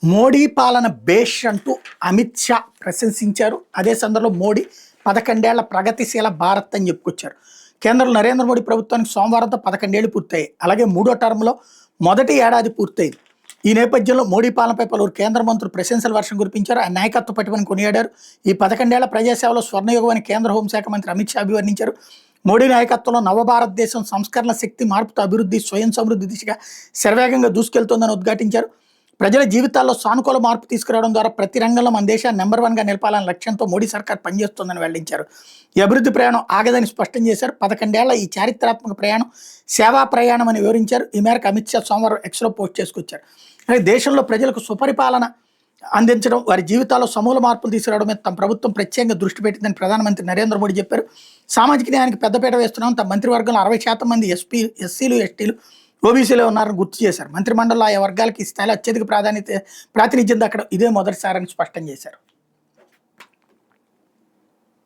మోడీ పాలన బేష్ అంటూ అమిత్ షా ప్రశంసించారు. అదే సందర్భంలో మోడీ 11 ఏళ్ల ప్రగతిశీల భారత్ అని చెప్పుకొచ్చారు. కేంద్రంలో నరేంద్ర మోడీ ప్రభుత్వానికి సోమవారంతో 11 ఏళ్లు పూర్తయ్యాయి. అలాగే మూడో టర్మ్లో మొదటి ఏడాది పూర్తయింది. ఈ నేపథ్యంలో మోడీ పాలనపై పలువురు కేంద్ర మంత్రులు ప్రశంసల వర్షం కురిపించారు. ఆ నాయకత్వ పట్టుమని కొనియాడారు. ఈ 11 ఏళ్ల ప్రజాసేవలో స్వర్ణయుగం అని కేంద్ర హోంశాఖ మంత్రి అమిత్ షా అభివర్ణించారు. మోడీ నాయకత్వంలో నవభారతదేశం సంస్కరణ శక్తి, మార్పుతో అభివృద్ధి, స్వయం సమృద్ధి దిశగా శరవేగంగా దూసుకెళ్తోందని ఉద్ఘాటించారు. ప్రజల జీవితాల్లో సానుకూల మార్పు తీసుకురావడం ద్వారా ప్రతి రంగంలో మన దేశాన్ని నెంబర్ 1గా నిలపాలనే లక్ష్యంతో మోడీ సర్కార్ పనిచేస్తోందని వెల్లడించారు. ఈ అభివృద్ధి ప్రయాణం ఆగదని స్పష్టం చేశారు. 11 ఏళ్ల ఈ చారిత్రాత్మక ప్రయాణం సేవా ప్రయాణం అని వివరించారు. ఈ మేరకు అమిత్ షా సోమవారం ఎక్స్లో పోస్ట్ చేసుకొచ్చారు. అలాగే దేశంలో ప్రజలకు సుపరిపాలన అందించడం, వారి జీవితాల్లో సమూల మార్పులు తీసుకురావడం మీద తమ ప్రభుత్వం ప్రత్యేకంగా దృష్టి పెట్టిందని ప్రధానమంత్రి నరేంద్ర మోడీ చెప్పారు. సామాజిక న్యాయానికి పెద్దపీట వేస్తున్నాం. తమ మంత్రివర్గంలో 60% మంది ఎస్సీలు, ఎస్టీలు, ఓబీసీలో ఉన్నారని గుర్తు చేశారు. మంత్రిమండలిలో ఆయా వర్గాలకి ఈ స్థాయిలో అత్యధిక ప్రాతినిధ్యం దక్కడం ఇదే మొదటిసారని స్పష్టం చేశారు.